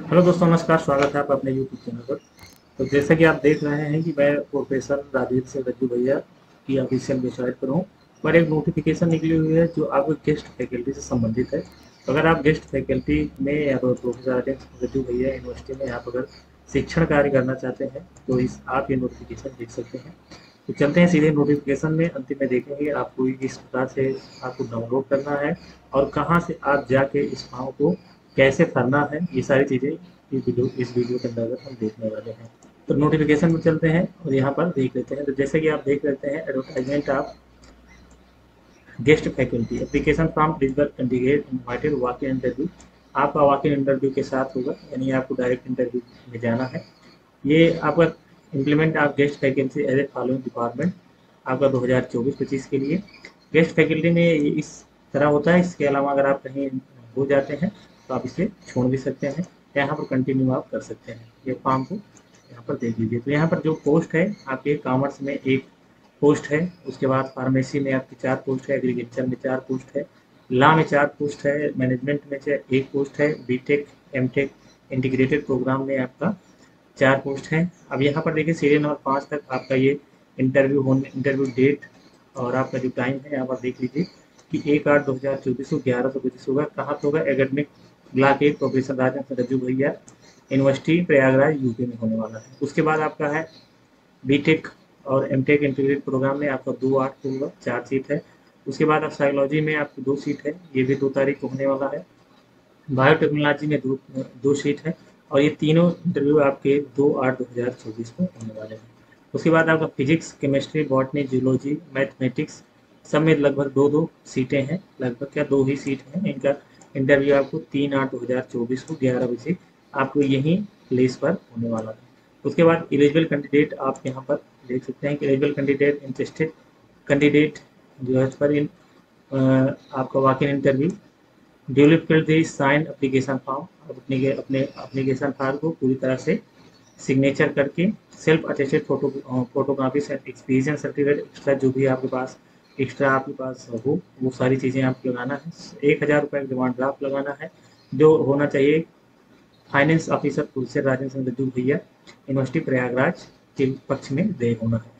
Hello दोस्तों, नमस्कार। स्वागत है आपका अपने यूट्यूब चैनल पर। तो जैसा कि आप देख रहे हैं कि मैं प्रोफेसर राजीव से रज्जू भैया की ऑफिशियल वेबसाइट पर हूँ। पर एक नोटिफिकेशन निकली हुई है जो आपको गेस्ट फैकल्टी से संबंधित है। तो अगर आप गेस्ट फैकल्टी में या तो प्रोफेसर राजीव रज्जू भैया यूनिवर्सिटी में आप अगर शिक्षण कार्य करना चाहते हैं तो इस आप ये नोटिफिकेशन देख सकते हैं। तो चलते हैं सीधे नोटिफिकेशन में, अंतिम में देखेंगे आपको किस प्रकार से आपको डाउनलोड करना है और कहाँ से आप जाके इस फॉर्म को कैसे भरना है। ये सारी चीज़ें इस वीडियो के अंतर्गत हम देखने वाले हैं। तो नोटिफिकेशन में चलते हैं और यहाँ पर देख लेते हैं। तो जैसे कि आप देख लेते हैं, advertisement of guest faculty application from principal candidate invited walk in interview. आपका वॉक इन इंटरव्यू के साथ होगा, यानी आपको डायरेक्ट इंटरव्यू में जाना है। ये आपका implement of guest faculty as a following department आपका 2024-25 के लिए। गेस्ट फैकल्टी में ये इस तरह होता है। इसके अलावा अगर आप कहीं हो जाते हैं तो आप इसे छोड़ भी सकते हैं, यहाँ पर कंटिन्यू आप कर सकते हैं। ये फॉर्म को यहाँ पर देख लीजिए। तो यहाँ पर जो पोस्ट है आपके कॉमर्स में एक पोस्ट है, उसके बाद फार्मेसी में आपकी 4 पोस्ट है, एग्रीकल्चर में 4 पोस्ट है, लॉ में 4 पोस्ट है, मैनेजमेंट में एक पोस्ट है, बीटेक एमटेक इंटीग्रेटेड प्रोग्राम में आपका 4 पोस्ट हैं। अब यहाँ पर देखिए सीरियल नंबर 5 तक आपका ये इंटरव्यू डेट और आपका जो टाइम है यहाँ पर देख लीजिए कि 1/8/2024 को 11:25 होगा। कहाँ पे होगा? एकेडमिक ब्लॉक 1 प्रोफेसर राजन रज्जू भैया यूनिवर्सिटी प्रयागराज यूपी में होने वाला है। उसके बाद आपका है बीटेक और एमटेक इंटीग्रेटेड प्रोग्राम में आपका 2/8 को होगा, 4 सीट है। उसके बाद आप साइकोलॉजी में आपकी 2 सीट है, ये भी 2 तारीख को होने वाला है। बायोटेक्नोलॉजी में दो सीट है और ये तीनों इंटरव्यू आपके 2/8/2024 को होने वाले हैं। उसके बाद आपका physics, chemistry, botany, zoology, mathematics सब में लगभग 2-2 सीटें हैं। लगभग क्या 2 ही सीट हैं। इनका इंटरव्यू आपको 3/8/2024 को 11 बजे आपको यहीं प्लेस पर होने वाला है। उसके बाद एलिजिबल कैंडिडेट आप यहाँ पर देख सकते हैं कि एलिजिबल कैंडिडेट इंटरेस्टेड कैंडिडेट जो है पर इन आपका walk in interview duly filled the sign application form. अपने अपने एप्लीकेशन फॉर्म को पूरी तरह से सिग्नेचर करके self attested photocopy experience certificate extra जो भी आपके पास एक्स्ट्रा आपके पास हो वो सारी चीज़ें आपको लगाना है। 1,000 रुपये का डिमांड ड्राफ्ट लगाना है जो होना चाहिए फाइनेंस ऑफिसर प्रोफेसर राजेंद्र रज्जू भैया यूनिवर्सिटी प्रयागराज के पक्ष में दे होना है।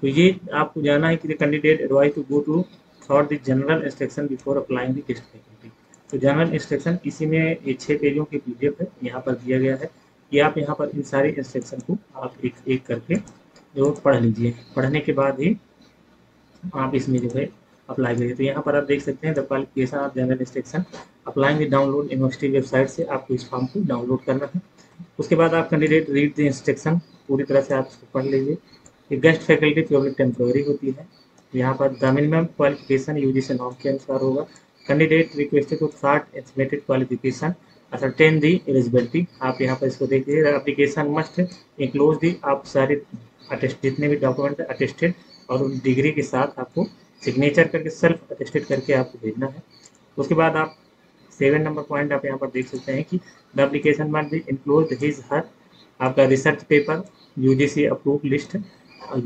तो ये आपको जाना है कि the candidate advise to go to for the general instruction before applying the guest faculty. तो जनरल इंस्ट्रक्शन इसी में ये 6 पेजों की पीडीएफ है, यहाँ पर दिया गया है कि आप यहाँ पर इन सारे इंस्ट्रक्शन को आप एक एक करके जो पढ़ लीजिए। पढ़ने के बाद ही आप इसमें जो है अप्लाई करिए। तो यहाँ पर आप देख सकते हैं the qualification of general instruction applying the download university website से आपको इस फॉर्म को डाउनलोड करना है। उसके बाद आप कैंडिडेट रीड द इंस्ट्रक्शन पूरी तरह से आप इसको पढ़ लीजिए। ये गेस्ट फैकल्टी प्योरली टेम्प्रोरी होती है। यहाँ पर the minimum qualification UGC norm के अनुसार होगा। Candidate requested to start estimated qualification ascertain the eligibility. आप यहाँ पर इसको देखिए, एप्लीकेशन मस्ट इंक्लूड दी आप सारे अटेस्ट जितने भी डॉक्यूमेंट अटेस्टेड और उन डिग्री के साथ आपको सिग्नेचर करके सेल्फ अटेस्टेड करके आपको भेजना है। उसके बाद आप 7 नंबर पॉइंट आप यहाँ पर देख सकते हैं कि the application must be include his her आपका research paper UGC approve list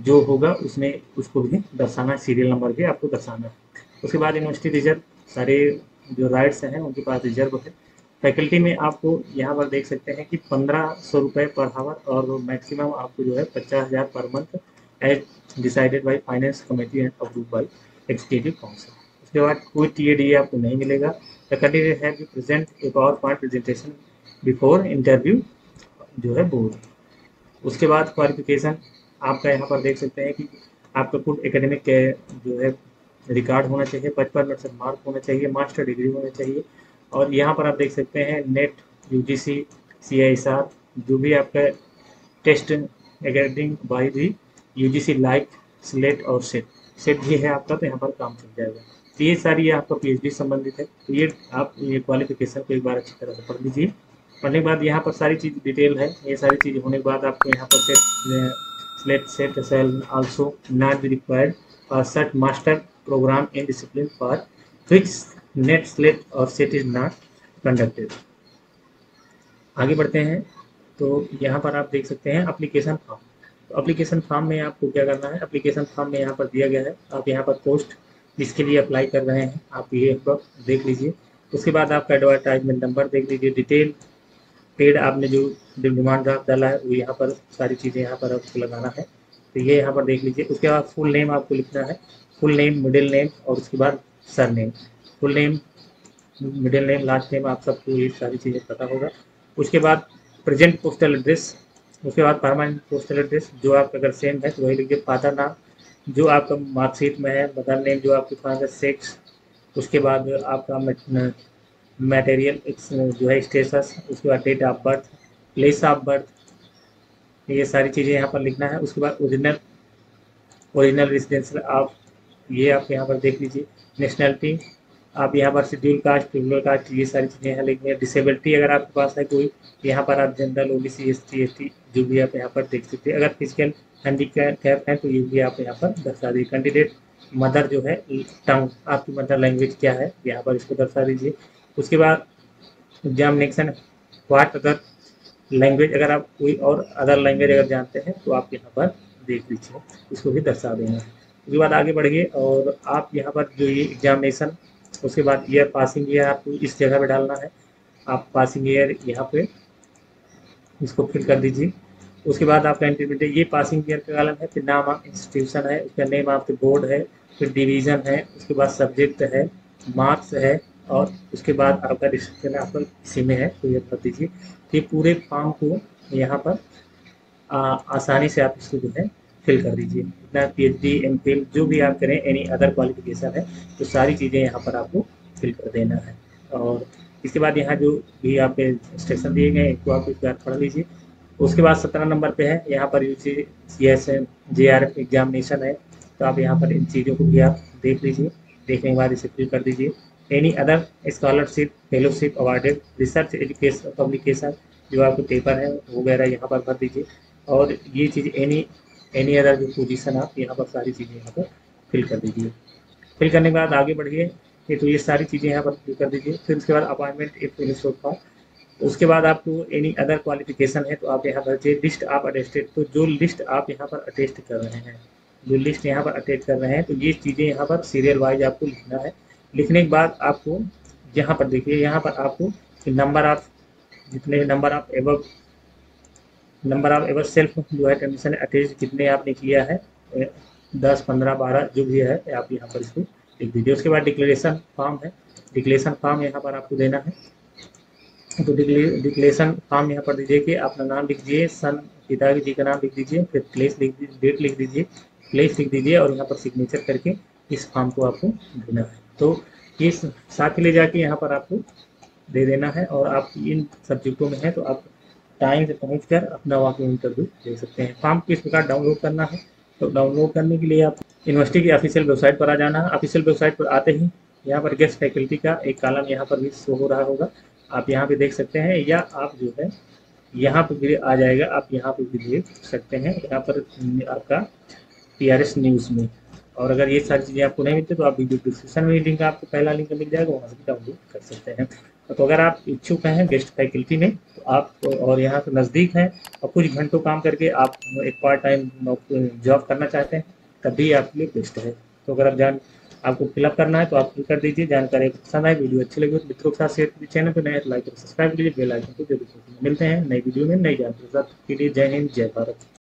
जो होगा उसमें उसको भी दर्शाना, सीरियल नंबर भी आपको दर्शाना है। उसके बाद यूनिवर्सिटी रिजर्व सारे जो राइट्स हैं उनके पास रिजर्व है। फैकल्टी में आपको यहाँ पर देख सकते हैं कि 1,500 रुपये पर आवर और मैक्सिमम आपको जो है 50,000 पर month as decided by finance committee and approve by executive council. उसके बाद कोई टीएडीए आपको नहीं मिलेगा। The candidate have to present a power point presentation before interview जो है बोर्ड। उसके बाद क्वालिफिकेशन आपका यहाँ पर देख सकते हैं कि आपका कुल एकेडमिक जो है रिकॉर्ड होना चाहिए, 55% मार्क होना चाहिए, मास्टर डिग्री होना चाहिए। और यहाँ पर आप देख सकते हैं नेट यूजीसी सीआईएसआर जो भी आपका taste according by the UGC like slate और सेट सेट भी है आपका, तो यहाँ पर काम चल जाएगा। तो ये सारी ये आपका पीएचडी संबंधित है। तो ये आप ये क्वालिफिकेशन को एक बार अच्छी तरह से पढ़ लीजिए। पढ़ने के बाद यहाँ पर सारी चीज़ डिटेल है। ये सारी चीज़ होने के बाद आपको यहाँ पर SET SLET also not be required और SET master program in discipline for which NET SLET और सेट इज नॉट कंडक्टेड। आगे बढ़ते हैं। तो यहाँ पर आप देख सकते हैं एप्लीकेशन फॉर्म। तो एप्लीकेशन फॉर्म में आपको क्या करना है, एप्लीकेशन फॉर्म में यहाँ पर दिया गया है। आप यहाँ पर पोस्ट जिसके लिए अप्लाई कर रहे हैं आप ये देख लीजिए। उसके बाद आपका एडवर्टाइजमेंट नंबर देख लीजिए, डिटेल पेड आपने जो डिमांड ड्राफ्ट डाला है वो यहाँ पर सारी चीज़ें यहाँ पर आपको लगाना है। तो ये यहाँ पर देख लीजिए। उसके बाद फुल नेम आपको लिखना है, फुल नेम, मिडिल नेम और उसके बाद sir name. Full name, middle name, last name, आप सबको ये सारी चीज़ें पता होगा। उसके बाद प्रेजेंट पोस्टल एड्रेस, उसके बाद परमानेंट पोस्टल एड्रेस जो आपका अगर सेम है तो वही लिखिए। फादर नाम जो आपका मार्कशीट में है, मदर नेम जो आपके पास है, सेक्स, उसके बाद आपका मटेरियल जो है स्टेटस, उसके बाद date of birth, place of birth, ये सारी चीज़ें यहाँ पर लिखना है। उसके बाद ओरिजिनल रेजिडेंशियल आप ये आप यहाँ पर देख लीजिए। नेशनलिटी आप यहाँ पर शेड्यूल कास्ट, ट्रिब्यूनल कास्ट, ये सारी चीज़ें यहाँ लिखनी है। डिसेबिलिटी अगर आपके पास है कोई, यहाँ पर आप जनरल, ओबीसी, एसटी, एसटी जो भी आप यहाँ पर देख सकते हैं। अगर फिजिकल हैंडीकैप है तो ये भी आप यहाँ पर दर्शा दीजिए। कैंडिडेट मदर जो है टंग, आपकी मदर लैंग्वेज क्या है यहाँ पर इसको दर्शा दीजिए। उसके बाद एग्जामिनेशन व्हाट अदर लैंग्वेज, अगर आप कोई और अदर लैंग्वेज अगर जानते हैं तो आप यहाँ पर देख लीजिए, इसको भी दर्शा देंगे। उसके बाद आगे बढ़िए और आप यहाँ पर जो ये एग्जामिनेशन, उसके बाद ईयर, पासिंग ईयर आपको इस जगह पे डालना है। आप पासिंग ईयर यहाँ पे इसको फिल कर दीजिए। उसके बाद आपका इंटरमीडिएट, ये पासिंग ईयर का कॉलम है, फिर नाम ऑफ इंस्टीट्यूशन है, उसका नेम ऑफ द बोर्ड है, फिर डिवीज़न है, उसके बाद सब्जेक्ट है, मार्क्स है और उसके बाद आपका डिस्क्रिप्शन आपका इसी में है तो ये कर दीजिए। ये पूरे फॉर्म को यहाँ पर आसानी से आप इसको जो है फिल कर दीजिए। इतना पीएचडी, एमफिल जो भी आप करें, एनी अदर क्वालिफिकेशन है तो सारी चीज़ें यहाँ पर आपको फिल कर देना है। और इसके बाद यहाँ जो भी आपके इंस्ट्रक्शन दिए गए इनको आप एक बार पढ़ लीजिए। उसके बाद 17 नंबर पे है यहाँ पर UGC JRF एग्जामिनेशन है, तो आप यहाँ पर इन चीज़ों को भी आप देख लीजिए। देखने के बाद इसे फिल कर दीजिए। Any other scholarship, fellowship awarded, research, education, publication जो आपके पेपर है वगैरह यहाँ पर भर दीजिए। और ये चीज़ एनी अदर जो पोजीशन आप यहाँ पर सारी चीज़ें यहाँ पर फिल कर दीजिए। फिल करने के बाद आगे बढ़िए, तो ये सारी चीज़ें यहाँ पर फिल कर दीजिए। फिर उसके बाद अपॉइंटमेंट इफ फिनिश होगा। उसके बाद आपको एनी अदर क्वालिफिकेशन है तो आप यहाँ पर लिस्ट आप अटेस्टेड, तो जो लिस्ट आप यहाँ पर अटेस्ट कर रहे हैं, जो लिस्ट यहाँ पर अटेस्ट कर रहे हैं तो ये चीज़ें यहाँ पर सीरियल वाइज आपको लिखना है। लिखने के बाद आपको यहाँ पर देखिए, यहाँ पर आपको नंबर ऑफ, जितने नंबर ऑफ एवर सेल्फ जो है कंडीशन अटैच कितने आपने किया है, 10, 15, 12 जो भी है आप यहाँ पर इसको लिख दीजिए। उसके बाद डिक्लेरेशन फॉर्म है, डिक्लेरेशन फॉर्म यहाँ पर आपको देना है। तो डिक्लेरेशन फॉर्म यहाँ पर दीजिए कि अपना नाम लिख दीजिए, सन पिता जी का नाम लिख दीजिए, फिर प्लेस लिख दीजिए, डेट लिख दीजिए, प्लेस लिख दीजिए और यहाँ पर सिग्नेचर करके इस फॉर्म को आपको देना है। तो ये साथ ही ले जाके यहाँ पर आपको दे देना है। और आप इन सब्जेक्टों में है तो आप टाइम से पहुंचकर अपना वॉक इन इंटरव्यू दे सकते हैं। फॉर्म किस प्रकार डाउनलोड करना है, तो डाउनलोड करने के लिए आप यूनिवर्सिटी की ऑफिशियल वेबसाइट पर आ जाना है। ऑफिशियल वेबसाइट पर आते ही यहाँ पर गेस्ट फैकल्टी का एक कॉलम यहाँ पर भी शो हो रहा होगा, आप यहाँ पे देख सकते हैं, या आप जो है यहाँ पर भी आ जाएगा, आप यहाँ पर भी देख सकते हैं, यहाँ पर आपका PRS न्यूज़ में। और अगर ये सारी चीज़ें आपको नहीं मिलती तो आप वीडियो डिस्क्रिप्शन में लिंक, आपको पहला लिंक मिल जाएगा, वहाँ से भी डाउनलोड कर सकते हैं। तो अगर आप इच्छुक हैं गेस्ट फैकल्टी में तो आप, और यहाँ से नज़दीक हैं और कुछ घंटों काम करके आप एक पार्ट टाइम जॉब करना चाहते हैं तब भी आपके लिए बेस्ट है। तो अगर आप आपको फिलअप करना है तो आप फिल कर दीजिए। जानकारी पसंद आए, वीडियो अच्छी लगी तो मित्रों के साथ शेयर कीजिए। चैनल पर नए तो लाइक और सब्सक्राइब कीजिए, बेल आइकन को जरूर। मिलते हैं नई वीडियो में नई जानकारी के साथ। के लिए जय हिंद, जय भारत।